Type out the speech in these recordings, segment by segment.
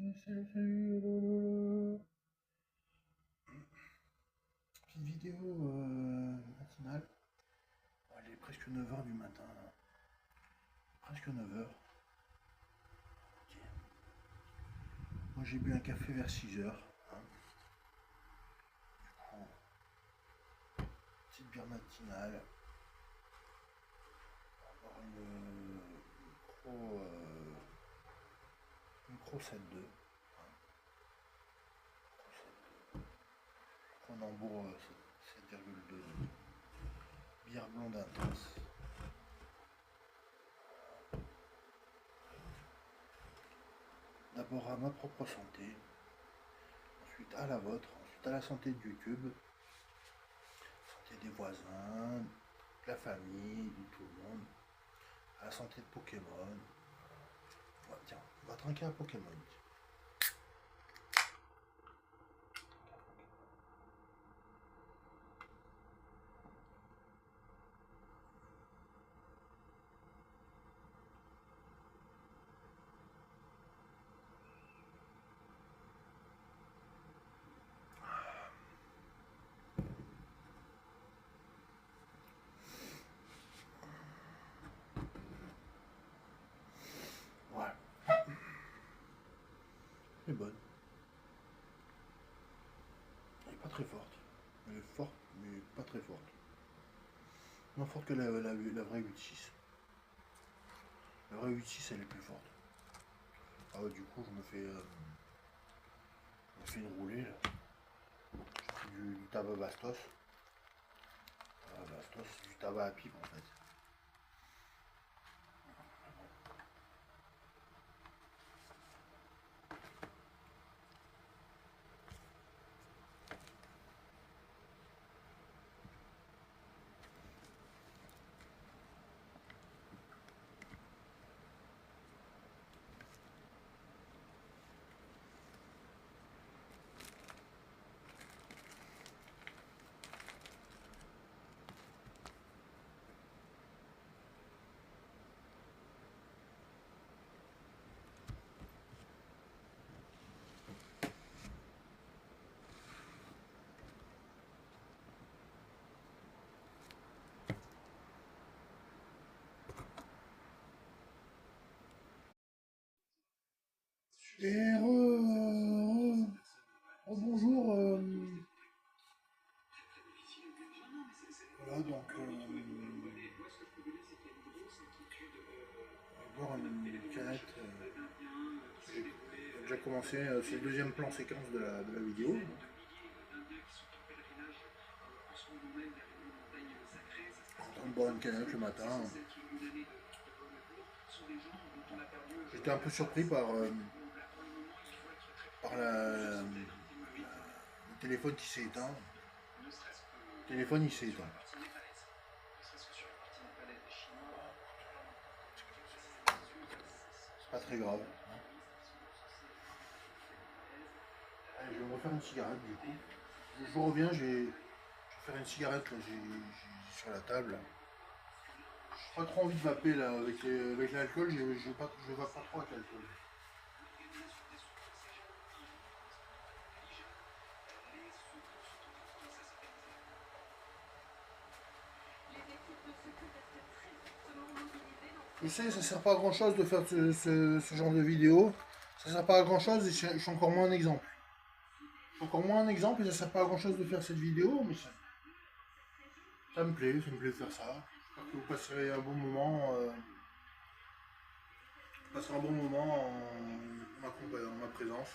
Salut, salut. Petite vidéo matinale. Bon, il est presque 9 h du matin. Là. Presque 9 h. Okay. Moi j'ai bu un café vers 6 h. Hein. Du coup, petite bière matinale. On va avoir une Micro 7.2. Cronenbourg 7,2. Bière blonde intense. D'abord à ma propre santé, ensuite à la vôtre, ensuite à la santé de YouTube, santé des voisins, de la famille, de tout le monde, à la santé de Pokémon. Tiens, on va trinquer un Pokémon. Ouais, elle est bonne. Elle est pas très forte. Elle est forte, mais pas très forte. Moins forte que la vraie 8.6. La vraie 8.6 elle est plus forte. Ah ouais, du coup je me fais une roulée là. J'ai pris du tabac Bastos. Bastos, c'est du tabac à pipe en fait. Et bonjour. Voilà, donc on va boire une canette. J'ai déjà commencé, c'est le deuxième plan séquence de la vidéo. En train de boire une canette le matin. J'étais un peu surpris par le téléphone qui s'est éteint. Le téléphone il s'est éteint. C'est pas très grave. Allez, je vais me refaire une cigarette du coup. Je reviens, je vais faire une cigarette là, sur la table. J'ai pas trop envie de vaper là avec l'alcool, je vape pas trop avec l'alcool. Je sais, ça sert pas à grand chose de faire ce genre de vidéo. Ça sert pas à grand chose et je suis encore moins un exemple. Je suis encore moins un exemple et ça sert pas à grand chose de faire cette vidéo, mais ça me plaît de faire ça. J'espère que vous passerez un bon moment. Passerez un bon moment en ma présence.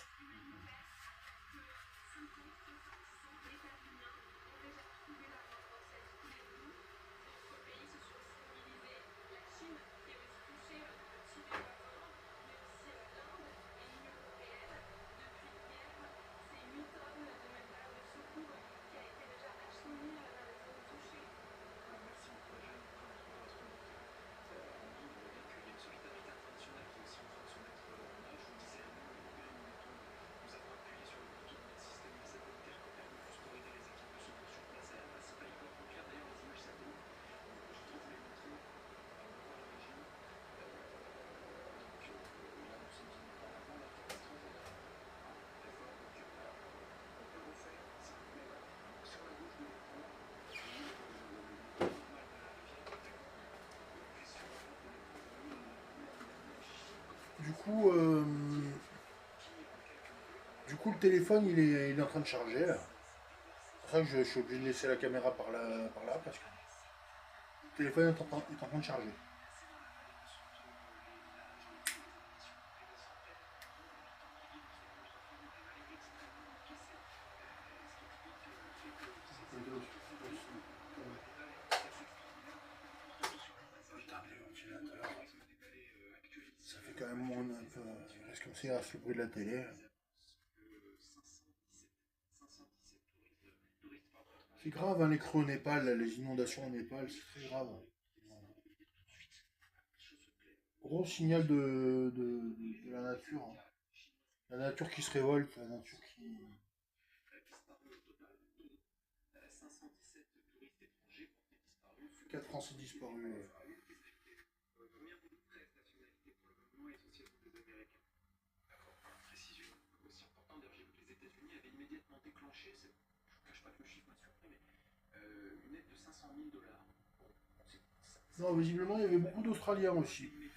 Du coup, le téléphone, il est en train de charger, là. C'est pour ça que je suis obligé de laisser la caméra par là, parce que le téléphone est en train de charger. Putain, les ventilateurs. Ça fait quand même moins un peu. Il reste comme si il reste le bruit de la télé. C'est grave, hein, les crues au Népal, là, les inondations au Népal, c'est très grave. Gros signal de la nature, hein. La nature qui se révolte, la nature qui. 4 Français disparus. Ouais. Non, visiblement, il y avait beaucoup d'Australiens aussi. Il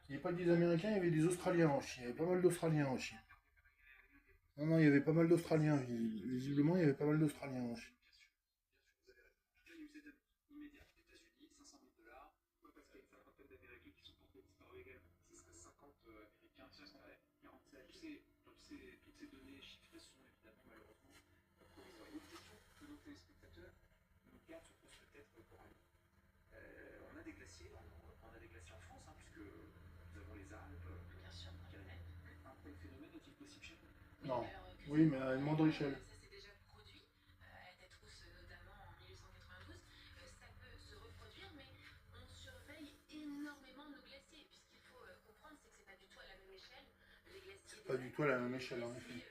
n'y avait pas que des Américains, il y avait des Australiens aussi. Il y avait pas mal d'Australiens aussi. Non, non, il y avait pas mal d'Australiens. Visiblement, il y avait pas mal d'Australiens aussi. Non. Oui, mais à une moindre échelle. C'est pas du tout à la même échelle, en effet.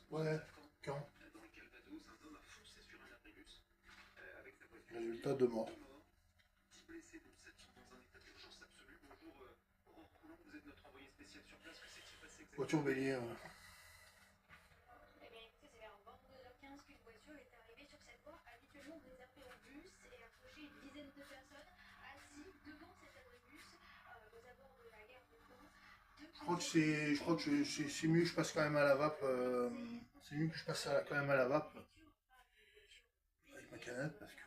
Ouais, quand? Résultat de mort. Voiture bélier. Je crois que c'est mieux que je passe quand même à la vape. C'est mieux que je passe quand même à la vape avec ma canette parce que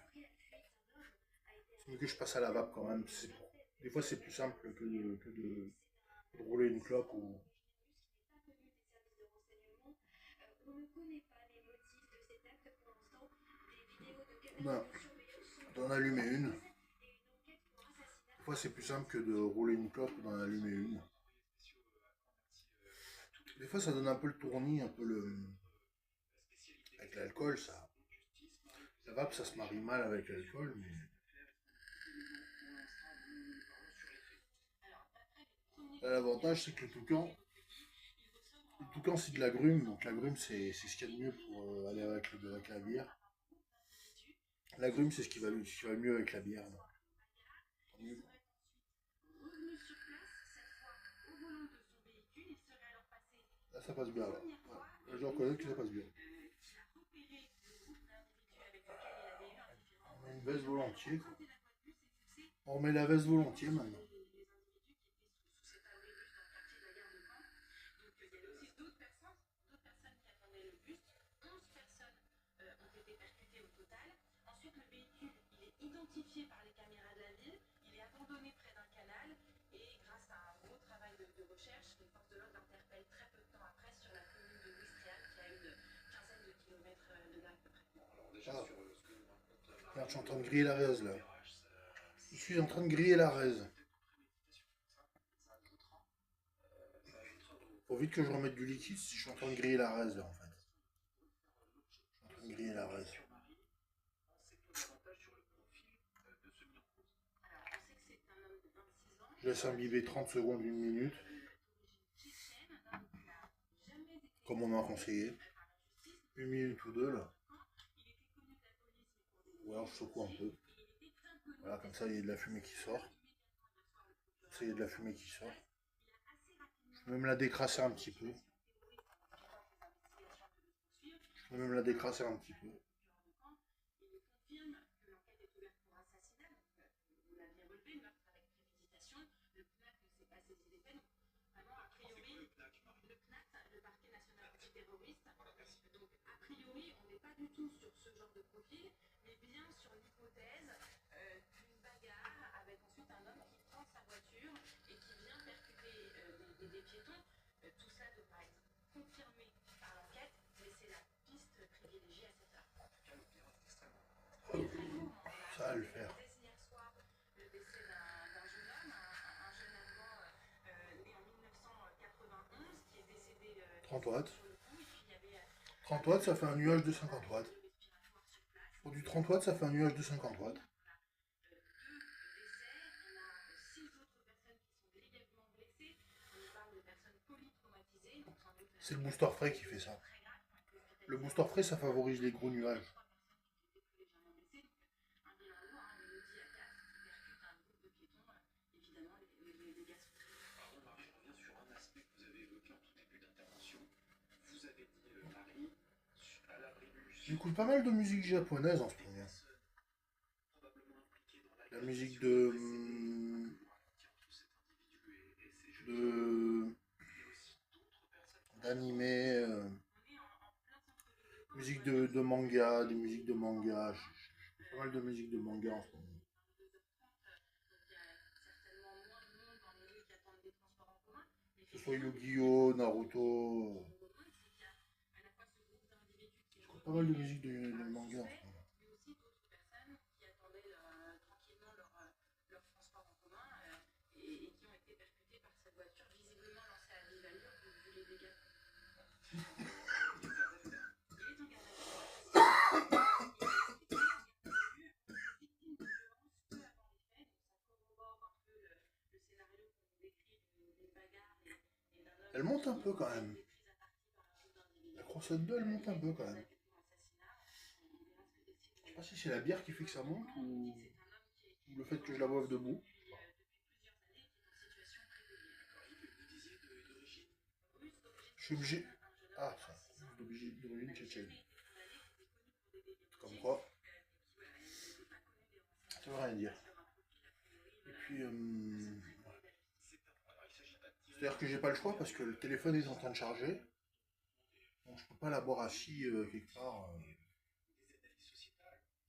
c'est mieux que je passe à la vape quand même. Des fois, c'est plus simple que de rouler une clope ou. Ben, d'en allumer une. Des fois, c'est plus simple que de rouler une clope ou d'en allumer une. Des fois, ça donne un peu le tournis, un peu le. Avec l'alcool, ça. La vape, ça se marie mal avec l'alcool, mais. L'avantage, c'est que le toucan, c'est de l'agrumes, donc l'agrume, c'est ce qu'il y a de mieux pour aller avec la bière. L'agrume, c'est ce qui va le mieux avec la bière. Donc, tant mieux. Là, ça passe bien, là. Ouais. Là, je reconnais que ça passe bien. On met une veste volontiers, quoi. On met la veste volontiers, maintenant. Ah. Regarde, je suis en train de griller la raise là. Je suis en train de griller la raise. Faut vite que je remette du liquide si je suis en train de griller la raise là en fait. Je suis en train de griller la raise. Je laisse imbiber 30 secondes, 1 minute. Comme on m'a conseillé. 1 minute ou 2 là. Ou alors je secoue un peu. Voilà, comme ça il y a de la fumée qui sort. Comme ça il y a de la fumée qui sort. Je peux même la décrasser un petit peu. Je peux même la décrasser un petit peu. Ça va le faire. 30 watts. 30 watts, ça fait un nuage de 50 watts. Pour du 30 watts, ça fait un nuage de 50 watts. C'est le booster frais qui fait ça. Le booster frais, ça favorise les gros nuages. J'écoute pas mal de musique japonaise en ce moment. La musique d'animé, musique de manga, des musiques de manga. Pas mal de musique de manga en ce moment. Que ce soit Yu-Gi-Oh, Naruto. J'écoute pas mal de musique de manga en ce moment. Elle monte un peu quand même. La Croisette 2, elle monte un peu quand même. Je sais pas si c'est la bière qui fait que ça monte ou le fait que je la boive debout. Je suis obligé. Ah, ça. D'origine tchétchène. Comme quoi. Ça veut rien dire. Et puis. C'est-à-dire que j'ai pas le choix parce que le téléphone est en train de charger. Donc je peux pas la boire assis quelque part.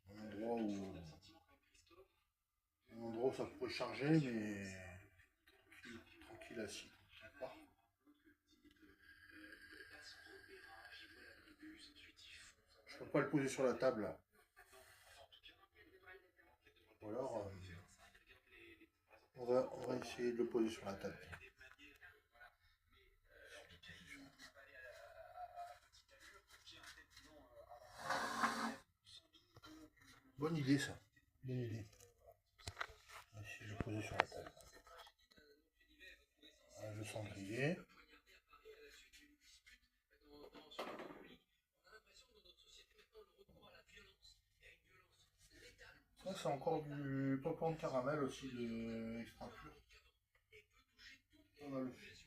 Un endroit où ça pourrait charger, mais tranquille assis. Je peux pas le poser sur la table là. Ou alors, on va essayer de le poser sur la table. Bonne idée ça. Bonne idée. On va essayer de le poser sur la table. Voilà, je sens griller. Ça, c'est encore du popcorn caramel aussi de extra pur. Pas mal aussi.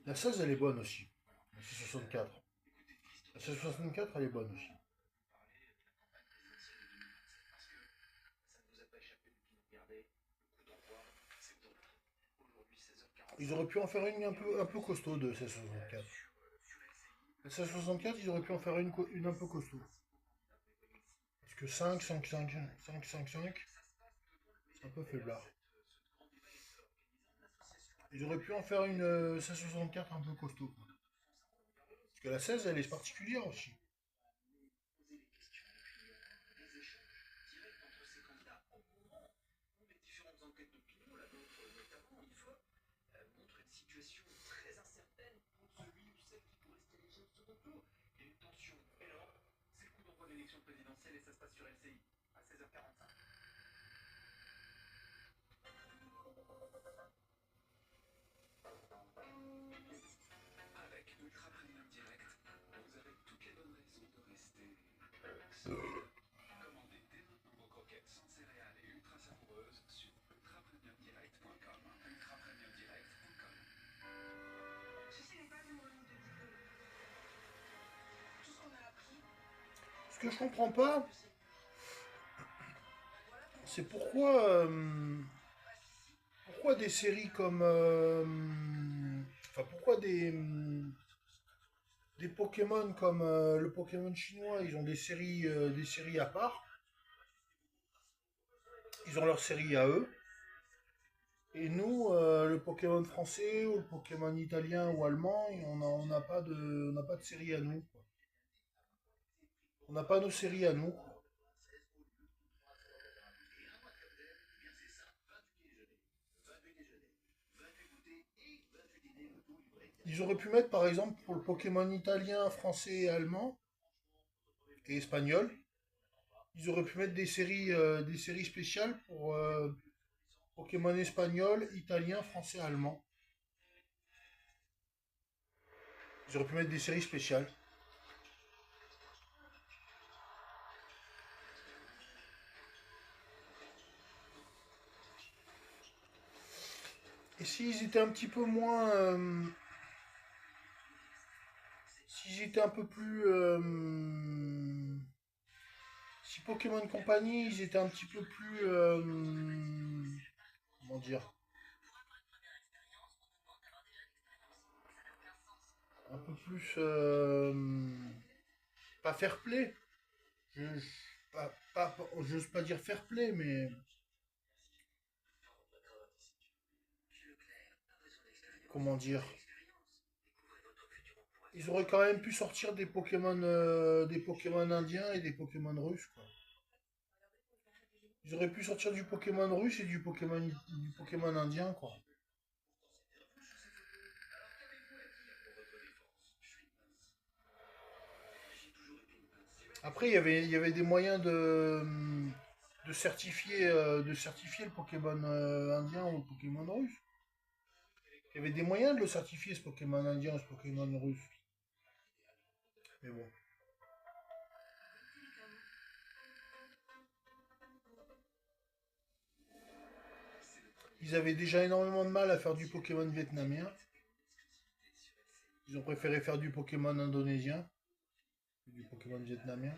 La 16, elle est bonne aussi. La C64. La C64, elle est bonne aussi. Ils auraient pu en faire une un peu costaud de C64. La C64, ils auraient pu en faire une un peu costaud. Parce que 5, 5, 5, 5, 5, 5, c'est un peu faiblard. Ils auraient pu en faire une C64 un peu costaud, quoi. Parce que la 16, elle est particulière aussi. Ce que je comprends pas, c'est pourquoi des séries comme enfin pourquoi des Pokémon comme le Pokémon chinois, ils ont des séries à part, ils ont leur série à eux, et nous le Pokémon français ou le Pokémon italien ou allemand, on n'a pas de série à nous, quoi. On n'a pas nos séries à nous, quoi. Ils auraient pu mettre par exemple pour le Pokémon italien, français et allemand et espagnol, ils auraient pu mettre des séries spéciales pour Pokémon espagnol, italien, français, allemand. Ils auraient pu mettre des séries spéciales. Et s'ils étaient un petit peu moins... s'ils étaient un peu plus... si Pokémon Company, ils étaient un petit peu plus... comment dire? Un peu plus... pas fair play. J'ose pas dire fair play, mais... comment dire? Ils auraient quand même pu sortir des Pokémon indiens et des Pokémon russes, quoi. Ils auraient pu sortir du Pokémon russe et du Pokémon indien, quoi. Après, il y avait des moyens de certifier le Pokémon indien ou le Pokémon russe. Il y avait des moyens de le certifier, ce Pokémon indien ou ce Pokémon russe. Mais bon. Ils avaient déjà énormément de mal à faire du Pokémon vietnamien. Ils ont préféré faire du Pokémon indonésien que du Pokémon vietnamien.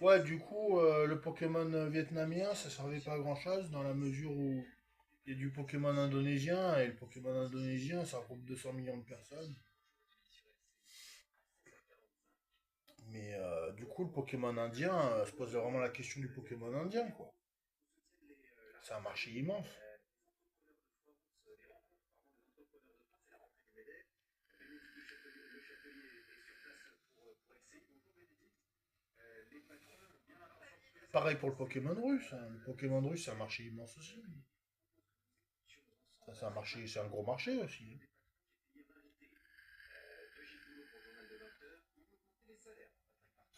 Ouais, du coup, le Pokémon vietnamien, ça servait pas à grand chose dans la mesure où il y a du Pokémon indonésien et le Pokémon indonésien, ça regroupe 200 millions de personnes. Mais du coup, le Pokémon indien se pose vraiment la question du Pokémon indien, quoi. C'est un marché immense. Pareil pour le Pokémon russe, hein. Le Pokémon russe, c'est un marché immense aussi. Ça, c'est un marché, c'est un gros marché aussi, hein.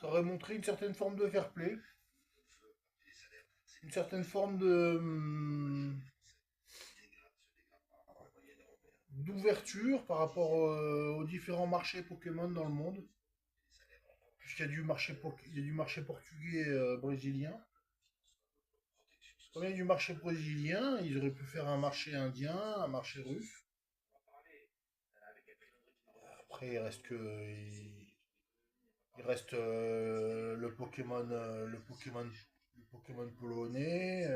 Ça aurait montré une certaine forme de fair play, une certaine forme de d'ouverture par rapport aux différents marchés Pokémon dans le monde. puisqu'il y a il y a du marché portugais brésilien. Comme il y a du marché brésilien, ils auraient pu faire un marché indien, un marché russe. Après, il reste le Pokémon polonais,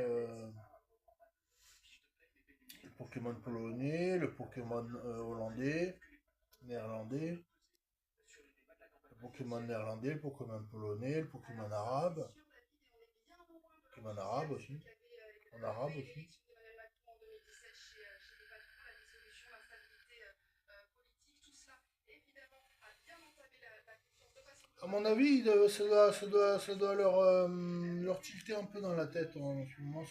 le Pokémon hollandais, néerlandais, le Pokémon néerlandais, le Pokémon polonais, le Pokémon arabe aussi, en arabe aussi. À mon avis, leur tilter un peu dans la tête en ce moment,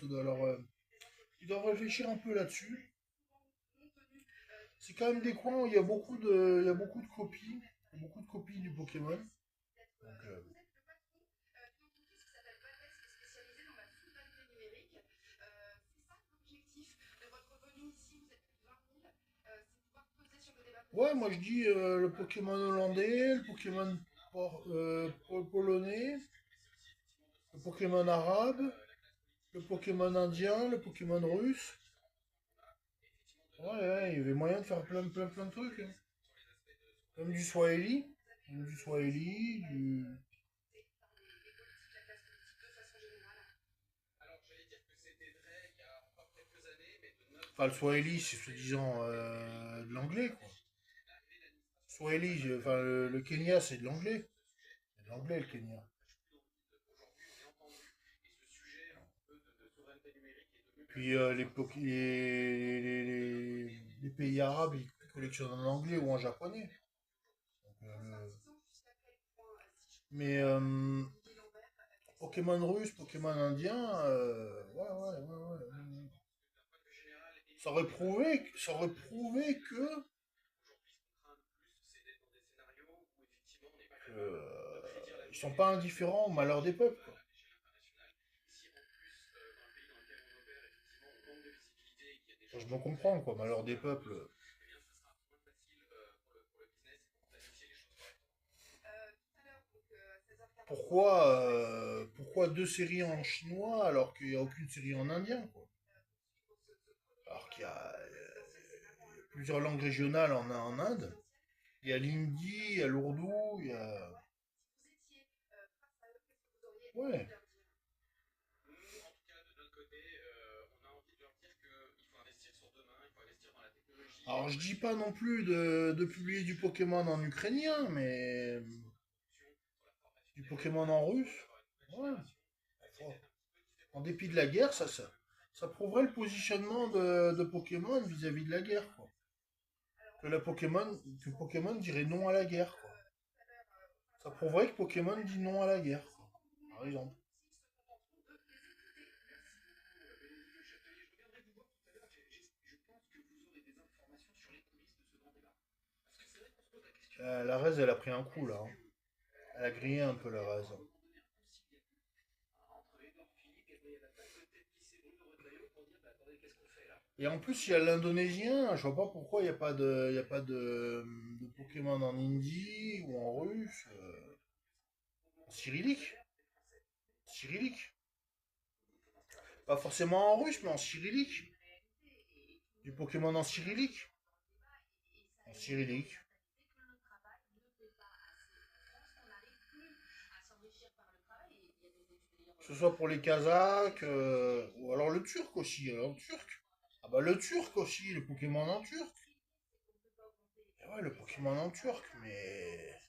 ils doivent réfléchir un peu là-dessus. C'est quand même des coins où il y a beaucoup de copies, beaucoup de copies du Pokémon. Donc, ouais, moi je dis le Pokémon hollandais, le Pokémon polonais, le Pokémon arabe, le Pokémon indien, le Pokémon russe. Ouais, ouais, il y avait moyen de faire plein de trucs, hein. Même du Swahili. Même du Swahili, du... Enfin, le Swahili, c'est soi-disant de l'anglais, quoi. Swahili, enfin, le Kenya, c'est de l'anglais. C'est de l'anglais, le Kenya. Puis les pays arabes, ils collectionnent en anglais ou en japonais. Donc, mais Pokémon russe, Pokémon indien, ouais, ouais, ouais, ouais, ouais. Ça aurait prouvé ils sont pas indifférents au malheur des peuples, quoi. Ça, je me comprends, quoi, malheur des peuples. Pourquoi deux séries en chinois alors qu'il n'y a aucune série en indien, quoi? Alors qu'il y a plusieurs langues régionales en Inde. Il y a l'hindi, il y a l'ourdou, il y a... Ouais. Alors je dis pas non plus de publier du Pokémon en ukrainien, mais du Pokémon en russe. Ouais. Enfin, en dépit de la guerre, ça prouverait le positionnement de Pokémon vis-à-vis de la guerre, quoi. Que Pokémon dirait non à la guerre, quoi. Ça prouverait que Pokémon dit non à la guerre, quoi. Par exemple. La raise, elle a pris un coup, là, hein. Elle a grillé un peu la raise. Et en plus, il y a l'indonésien. Je vois pas pourquoi il y a pas de Pokémon en hindi ou en russe. En cyrillique. Cyrillique. Pas forcément en russe, mais en cyrillique. Du Pokémon en cyrillique. En cyrillique. Que ce soit pour les Kazakhs, ou alors le turc aussi. Alors le turc. Ah bah le turc aussi, le Pokémon en turc. Et ouais, le Pokémon en turc, mais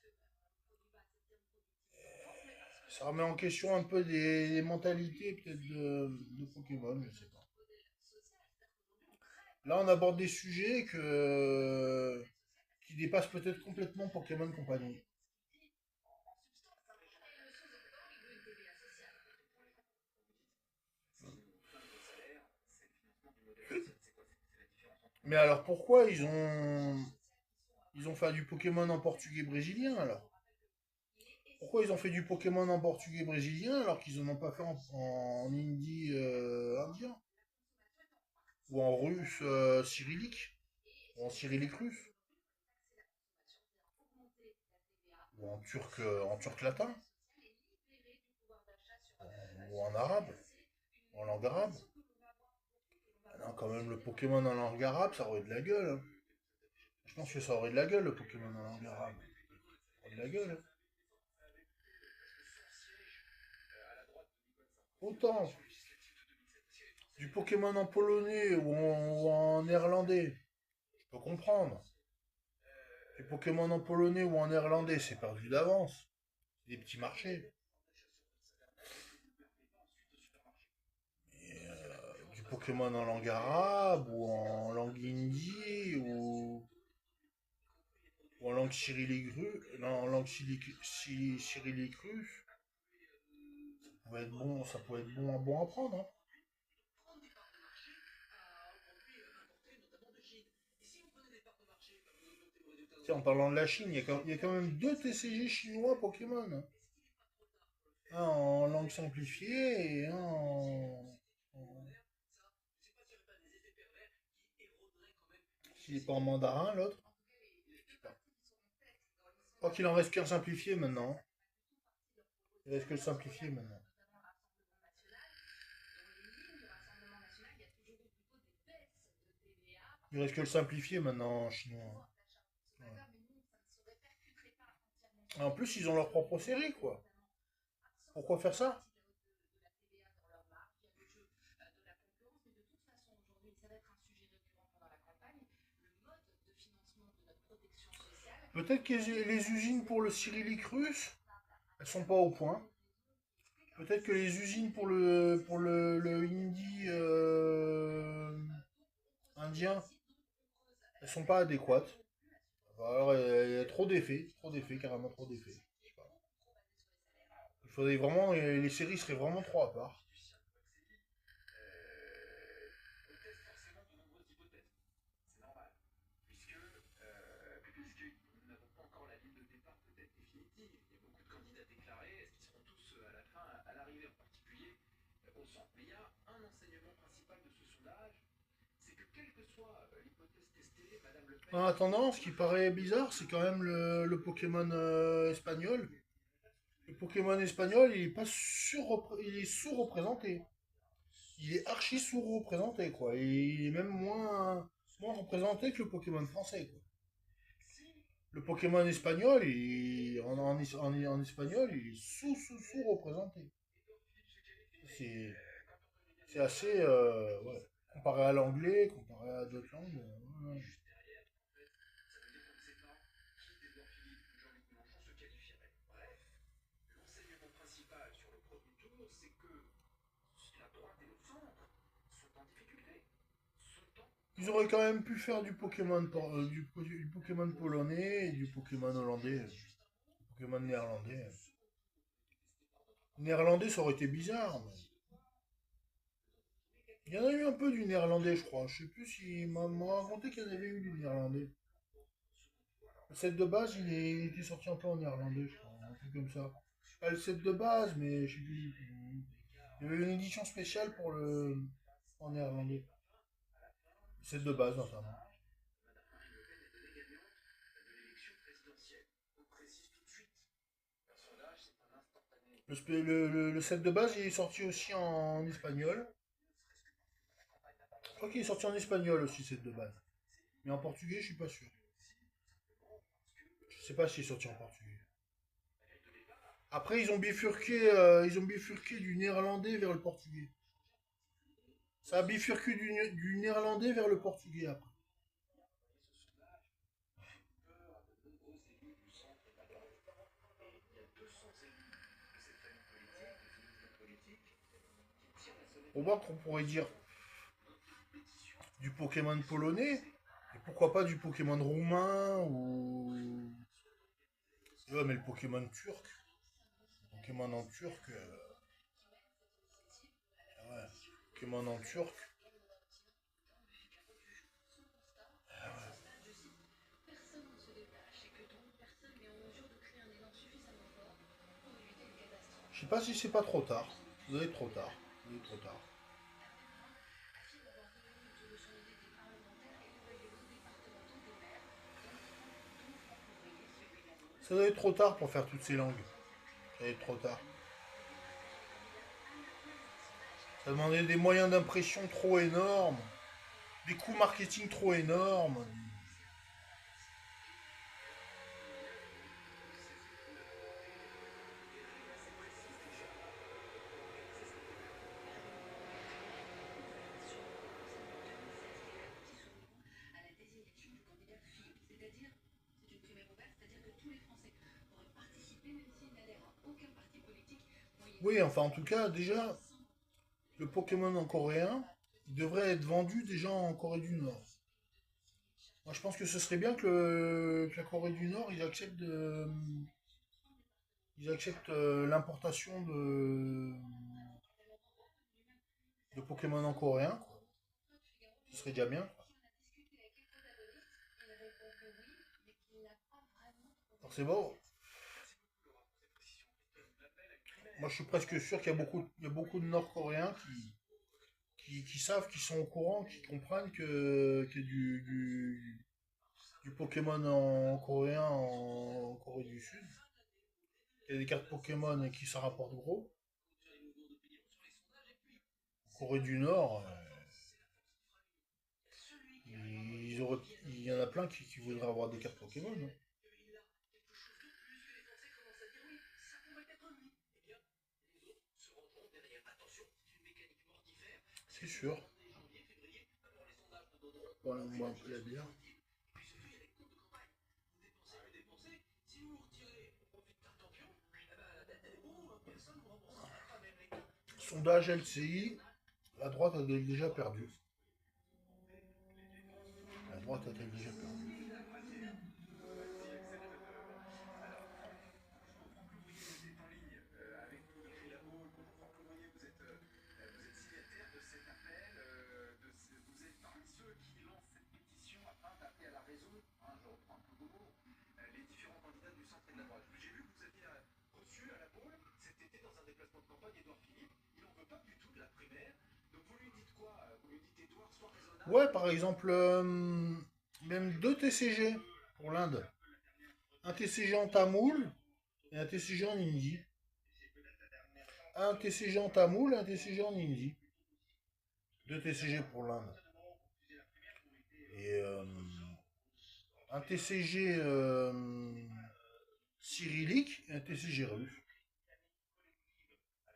ça remet en question un peu des mentalités peut-être de Pokémon, je sais pas. Là, on aborde des sujets qui dépassent peut-être complètement Pokémon Company. Mais alors pourquoi ils ont fait du Pokémon en portugais brésilien alors? Pourquoi ils ont fait du Pokémon en portugais brésilien alors qu'ils en ont pas fait en hindi indien? Ou en russe cyrillique? Ou en cyrillique russe? ou en turc latin, ou en arabe, ou en langue arabe. Ah non, quand même, le Pokémon en langue arabe, ça aurait de la gueule, hein. Je pense que ça aurait de la gueule, le Pokémon en langue arabe. Ça aurait de la gueule, hein. Autant du Pokémon en polonais ou en néerlandais, je peux comprendre. Les Pokémon en polonais ou en néerlandais, c'est perdu d'avance. C'est des petits marchés. Et, du Pokémon en langue arabe ou en langue hindi ou en langue cyrillique en langue cyrillique russe, ça pouvait être bon, ça pouvait être bon à prendre, hein. Tiens, en parlant de la Chine, il y a quand même deux TCG chinois Pokémon, hein. Un en langue simplifiée et un s'il est pas en mandarin, l'autre. Je sais pas. Je crois qu'il en reste qu'un simplifié maintenant. Il reste que le simplifié maintenant. Il reste que le simplifié maintenant en chinois. Ouais. Et en plus, ils ont leur propre série, quoi. Pourquoi faire ça? Peut-être que les usines pour le cyrillique russe, elles sont pas au point. Peut-être que les usines pour le hindi indien, elles sont pas adéquates. Alors, il y a trop d'effets, carrément trop d'effets. Je sais pas. Il faudrait vraiment, les séries seraient vraiment trop à part. En attendant, ce qui paraît bizarre, c'est quand même le Pokémon espagnol. Le Pokémon espagnol, il est pas il est sous-représenté. Il est archi sous-représenté, quoi. Et il est même moins représenté que le Pokémon français, quoi. Le Pokémon espagnol, en espagnol, il est sous-représenté. C'est c'est assez, ouais. Comparé à l'anglais, comparé à d'autres langues. Ouais. Ils auraient quand même pu faire du du Pokémon polonais et du Pokémon hollandais. Pokémon néerlandais. Néerlandais, ça aurait été bizarre, mais il y en a eu un peu du néerlandais, je crois. Je sais plus s'il m'a raconté qu'il y en avait eu du néerlandais. Le set de base, il était sorti un peu en néerlandais, je crois. Un truc comme ça. Pas le set de base, mais je sais plus. Il y avait une édition spéciale pour le en néerlandais. Le set de base, notamment. Le set de base, il est sorti aussi en espagnol. Je crois qu'il est sorti en espagnol aussi, le set de base. Mais en portugais, je suis pas sûr. Je sais pas s'il est sorti en portugais. Après, ils ont bifurqué du néerlandais vers le portugais. Ça a bifurqué du néerlandais vers le portugais après. Au moins qu'on pourrait dire du Pokémon polonais, et pourquoi pas du Pokémon roumain ou. Ouais, mais le Pokémon turc, le Pokémon en turc, ouais, Pokémon en turc. Je sais pas si c'est pas trop tard. Ça doit être trop tard. Ça doit être trop tard. Ça doit être trop tard pour faire toutes ces langues. Ça doit être trop tard. Ça demandait des moyens d'impression trop énormes, des coûts marketing trop énormes. Oui, enfin en tout cas, déjà, le Pokémon en coréen, il devrait être vendu déjà en Corée du Nord. Moi, je pense que ce serait bien que la Corée du Nord, ils acceptent l'importation de Pokémon en coréen, quoi. Ce serait déjà bien. Alors c'est bon. Moi, je suis presque sûr qu'il y a beaucoup de Nord-Coréens qui savent, qui sont au courant, qui comprennent que du Pokémon en coréen en Corée du Sud. Il y a des cartes Pokémon et qui ça rapporte gros. En Corée du Nord, il y en a plein qui voudraient avoir des cartes Pokémon, hein. C'est sûr. Voilà, moi, un peu la bière. Sondage LCI, la droite a-t-elle déjà perdu? La droite a-t-elle déjà perdu? Ouais, par exemple, même deux TCG pour l'Inde. Un TCG en tamoul et un TCG en hindi. Un TCG en tamoul et un TCG en hindi. Deux TCG pour l'Inde. Et un TCG cyrillique et un TCG russe.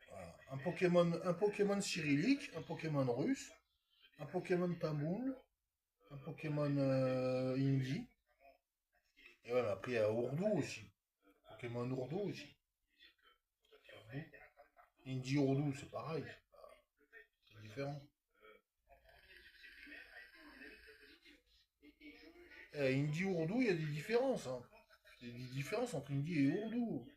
Voilà. Un Pokémon cyrillique, un Pokémon russe, un Pokémon tamoul, un Pokémon hindi. Et ouais, mais après il y a Ourdou aussi. Pokémon Ourdou aussi. Hindi Ourdou, c'est pareil. C'est différent. Hindi Ourdou, il y a des différences, hein. Il y a des différences entre Hindi et Ourdou.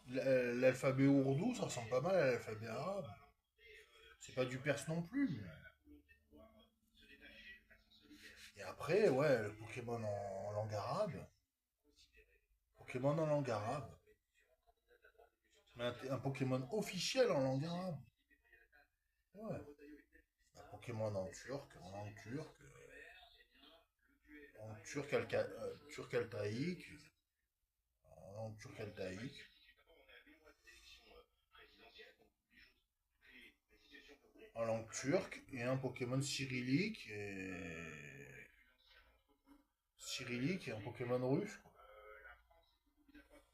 L'alphabet Ourdou, ça ressemble pas mal à l'alphabet arabe. C'est pas du perse non plus. Et après, ouais, le Pokémon en langue arabe. Pokémon en langue arabe. Mais un Pokémon officiel en langue arabe. Ouais. Un Pokémon en turc, en langue turque. En turc altaïque. En langue turque altaïque. En langue turque. Et un Pokémon cyrillique et un Pokémon russe, quoi.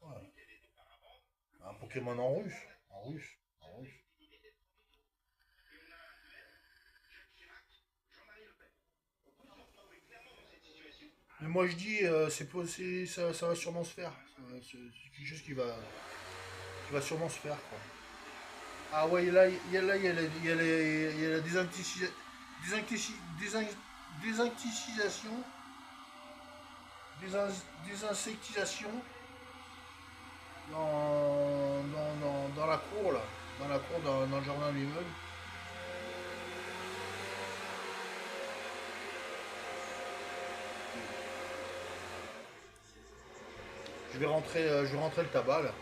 Ouais. Un Pokémon en russe. En russe. En russe. Mais moi je dis, ça va sûrement se faire. C'est quelque chose qui va sûrement se faire, quoi. Ah ouais, là, il y a la désinsectisation, désinsectisation dans la cour, là. Dans la cour, dans le jardin de l'immeuble. Je vais rentrer le tabac, là.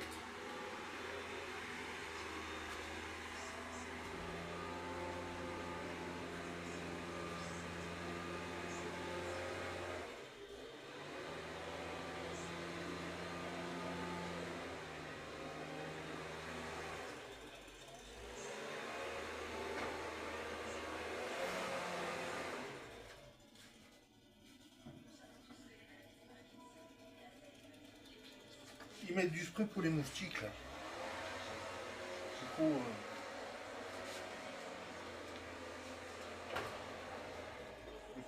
qu'ils mettent du spray pour les moustiques là. Du coup,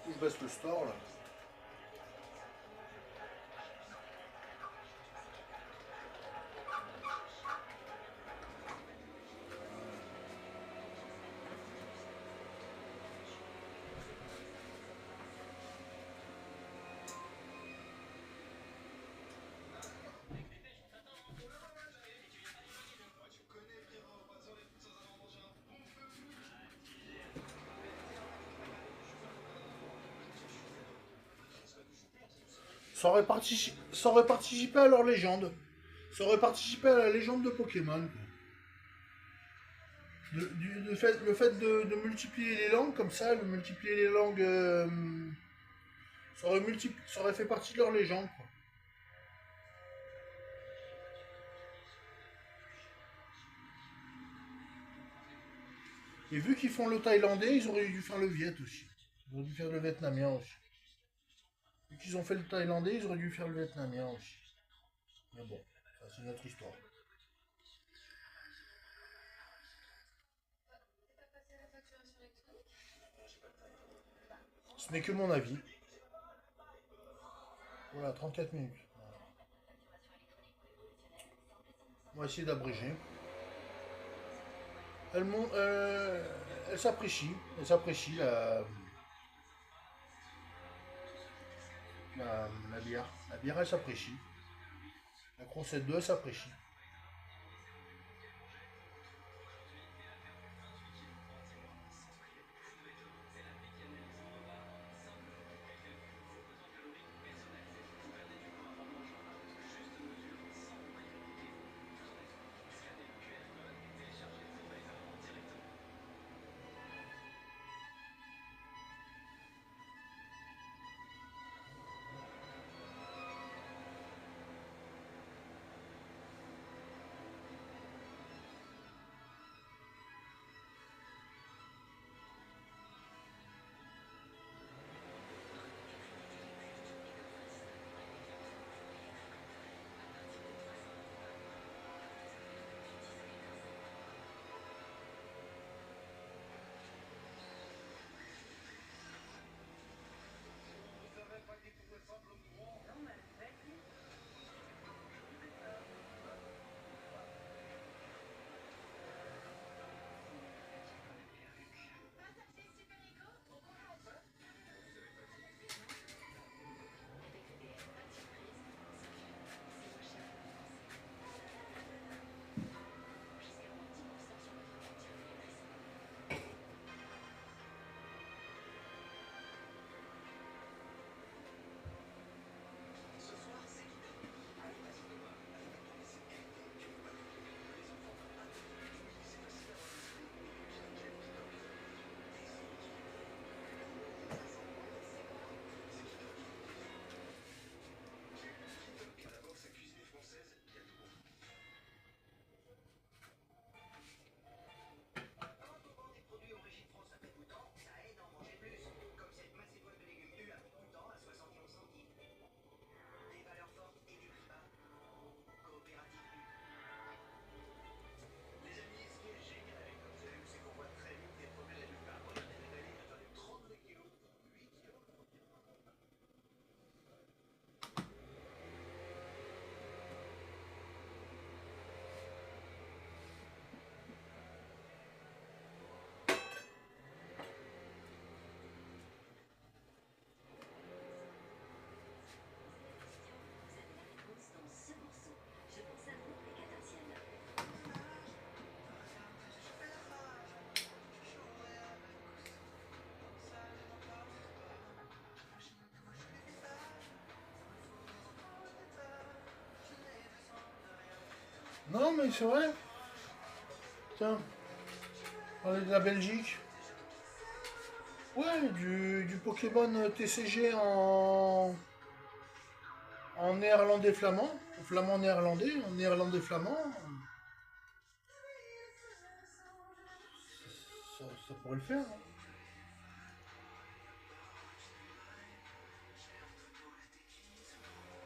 je baisse le store là. Ça aurait participé à leur légende. Ça aurait participé à la légende de Pokémon. Le fait de multiplier les langues comme ça, de multiplier les langues, ça aurait fait partie de leur légende. Quoi. Et vu qu'ils font le thaïlandais, ils auraient dû faire le viet aussi. Ils auraient dû faire le vietnamien aussi. Vu qu'ils ont fait le thaïlandais, ils auraient dû faire le vietnamien aussi. Mais bon, ça c'est une autre histoire. Ce n'est que mon avis. Voilà, 34 minutes. On va essayer d'abréger. Elle s'apprécie. Elle s'apprécie la bière. La bière, elle s'apprécie. La Crocette 2, elle s'apprécie. Non, mais c'est vrai. Tiens, parler de la Belgique. Ouais, du Pokémon TCG en néerlandais flamand. En flamand néerlandais, en néerlandais flamand. Ça pourrait le faire. Hein.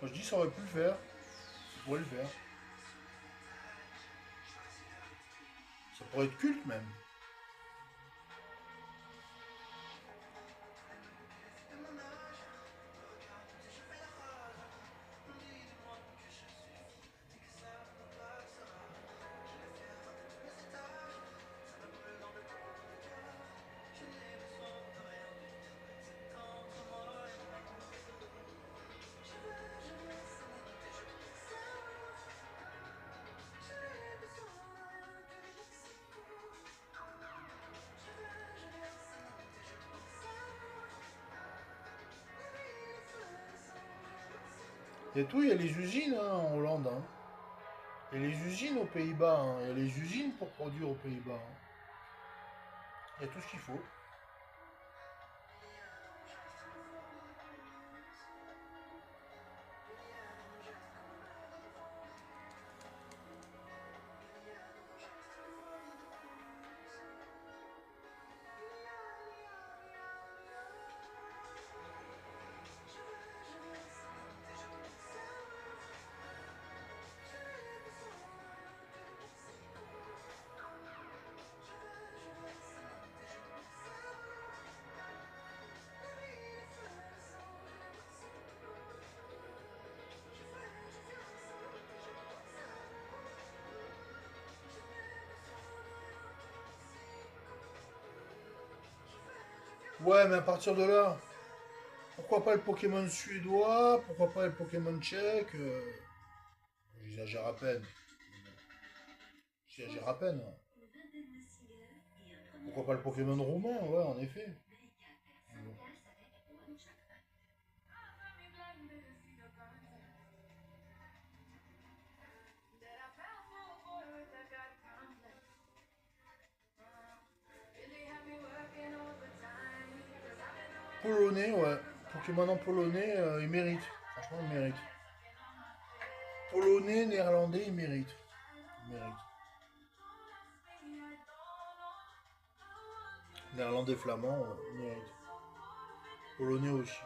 Moi je dis ça aurait pu le faire. Ça pourrait le faire. Pour être culte même. Il y a tout, il y a les usines hein, en Hollande. Hein. Il y a les usines aux Pays-Bas. Hein. Il y a les usines pour produire aux Pays-Bas. Hein. Il y a tout ce qu'il faut. Ouais, mais à partir de là, pourquoi pas le Pokémon suédois? Pourquoi pas le Pokémon tchèque? J'exagère à peine. J'exagère à peine. Pourquoi pas le Pokémon roumain? Ouais, en effet. Polonais, ouais. Pokémon en polonais, il mérite. Franchement, il mérite. Polonais, néerlandais, il mérite. Il mérite. Néerlandais, flamand, il mérite. Polonais aussi.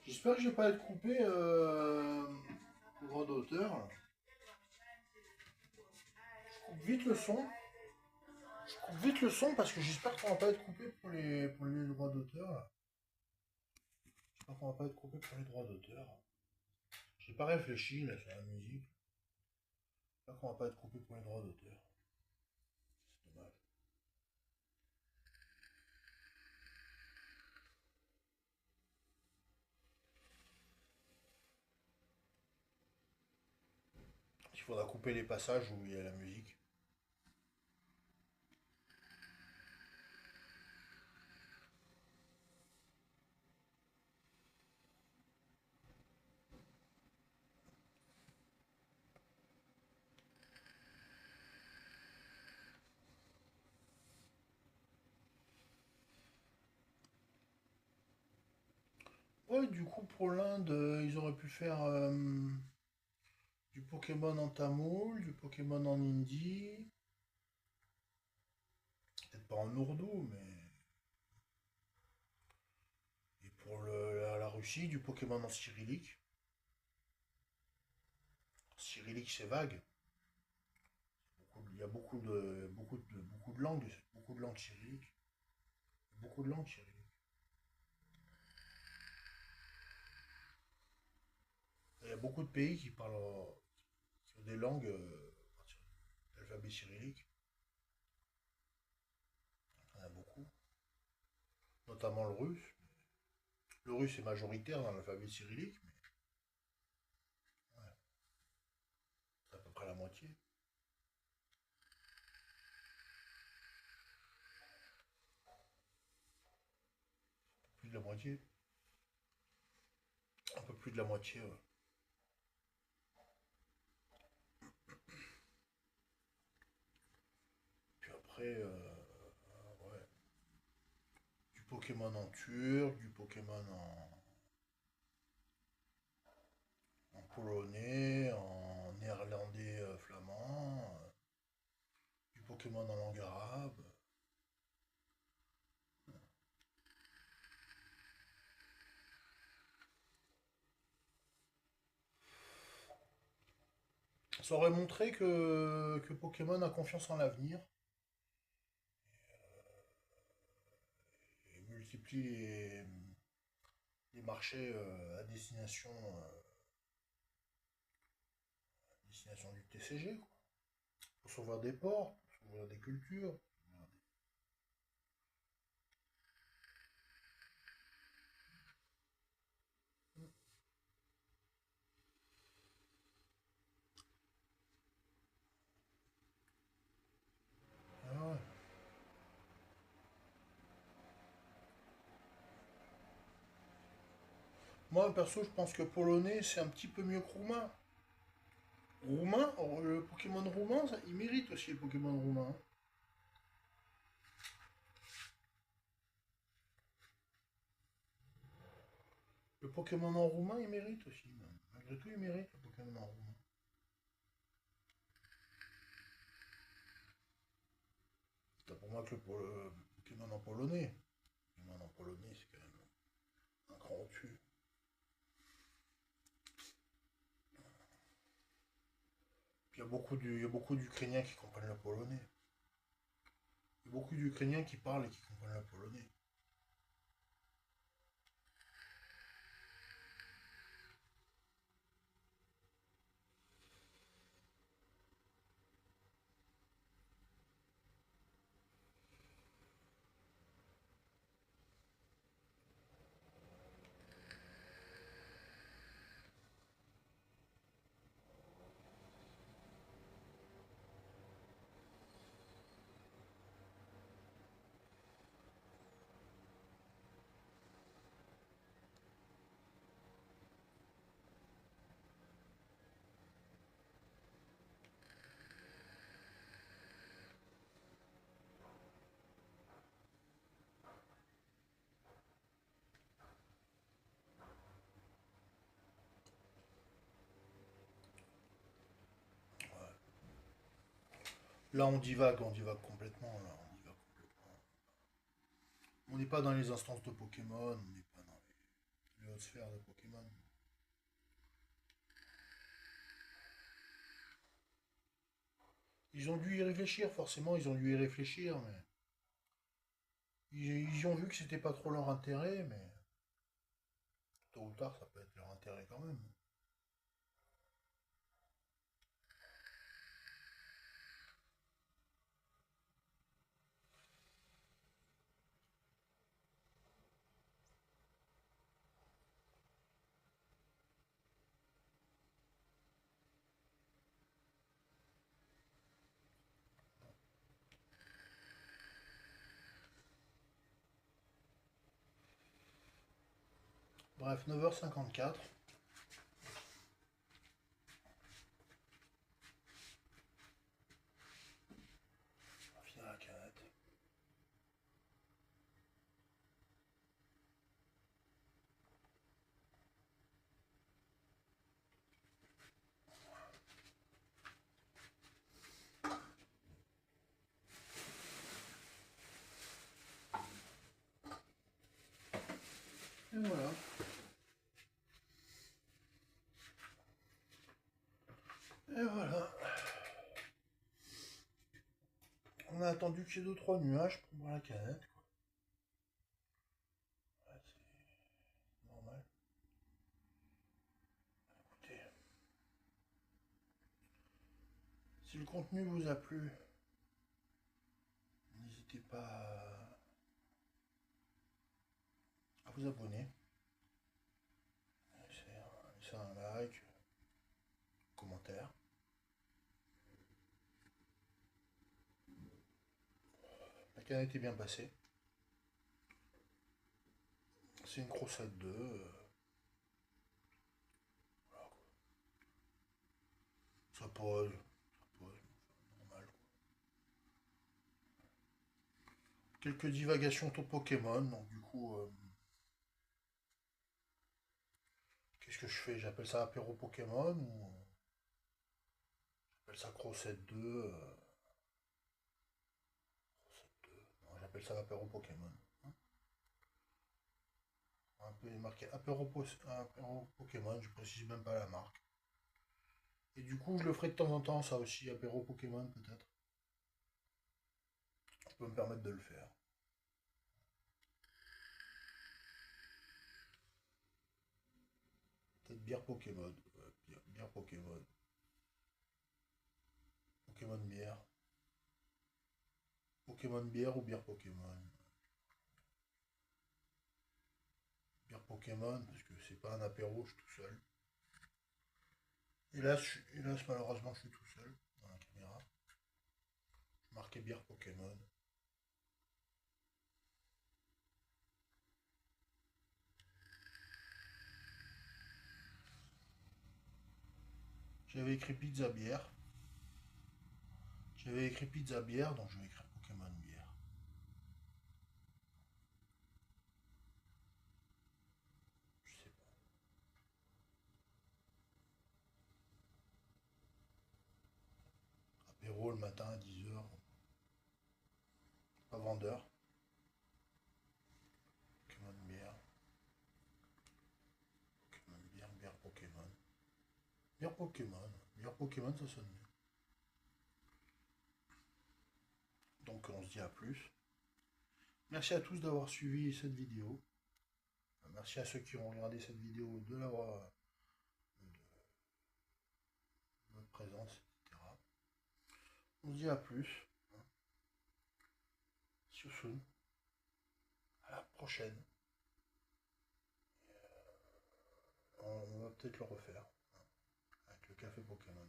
J'espère que je vais pas être coupé au droit d'auteur. Je coupe vite le son. Je coupe vite le son parce que j'espère qu'on va pas être coupé pour les droits d'auteur. J'espère qu'on va pas être coupé pour les droits d'auteur. J'ai pas réfléchi là sur la musique. J'espère qu'on va pas être coupé pour les droits d'auteur. C'est dommage. Il faudra couper les passages où il y a la musique. Ouais, du coup, pour l'Inde, ils auraient pu faire du Pokémon en tamoul, du Pokémon en hindi, peut-être pas en ourdou, mais. Et pour la Russie, du Pokémon en cyrillique. Cyrillique, c'est vague. Il y a beaucoup de langues cyrilliques. Beaucoup de langues cyrilliques. Il y a beaucoup de pays qui parlent, qui ont des langues à partir de l'alphabet cyrillique. Il y en a beaucoup, notamment le russe. Le russe est majoritaire dans l'alphabet cyrillique, mais ouais, c'est à peu près la moitié. Plus de la moitié. Un peu plus de la moitié, ouais. Puis après, ouais, du Pokémon en turc, du Pokémon en polonais, en néerlandais flamand, du Pokémon en langue arabe. Ça aurait montré que Pokémon a confiance en l'avenir et multiplie les marchés à destination du TCG, quoi. Pour s'ouvrir des portes, pour s'ouvrir des cultures. Ah ouais. Moi, perso, je pense que polonais, c'est un petit peu mieux que roumain. Roumain, le Pokémon roumain, il mérite aussi le Pokémon roumain, hein. Le Pokémon en roumain, il mérite aussi, même. Malgré tout, il mérite le Pokémon en roumain. C'est pour moi que le Pokémon en polonais. Le Pokémon en polonais, c'est quand même un cran au-dessus. Puis il y a beaucoup d'Ukrainiens qui comprennent le polonais. Il y a beaucoup d'Ukrainiens qui parlent et qui comprennent le polonais. Ouais. Là, on divague complètement. Là, on divague complètement. On n'est pas dans les instances de Pokémon, on n'est pas dans les hautes sphères de Pokémon. Ils ont dû y réfléchir, forcément, ils ont dû y réfléchir, mais ils ont vu que c'était pas trop leur intérêt, mais tôt ou tard, ça peut être leur intérêt quand même. Bref, 9h54. On va finir la canette. attendu qu'il y ait 2-3 nuages pour boire la canette, quoi. Ouais, c'est normal. Écoutez, si le contenu vous a plu, n'hésitez pas à vous abonner, laisser un like, un commentaire. La canette est bien passée. C'est une crossette 2. Voilà, quoi. Ça pose, normal, quoi. Quelques divagations autour de Pokémon, donc du coup, qu'est-ce que je fais? J'appelle ça apéro Pokémon ou j'appelle ça crossette 2 crossette 2. Non, j'appelle ça apéro Pokémon. Un peu marqué apéro Pokémon, je précise même pas la marque. Et du coup, je le ferai de temps en temps, ça aussi, apéro Pokémon peut-être. Je peux me permettre de le faire. Peut-être bière Pokémon. Ouais, bière Pokémon. Pokémon bière. Pokémon bière ou bière Pokémon. Bière Pokémon, parce que c'est pas un apéro, je suis tout seul. Hélas, malheureusement, je suis tout seul dans la caméra. Marqué bière Pokémon. J'avais écrit pizza bière. J'avais écrit pizza bière, donc je vais écrire Pokémon bière. Je sais pas. Apéro le matin à 10h. Pas vendeur. Pokémon bière. Pokémon bière, bière Pokémon. Bière Pokémon. Bière Pokémon, ça sonne mieux. Donc on se dit à plus. Merci à tous d'avoir suivi cette vidéo. Merci à ceux qui ont regardé cette vidéo de l'avoir de votre présence, etc. On se dit à plus. See you soon. À la prochaine. On va peut-être le refaire. Avec le café Pokémon.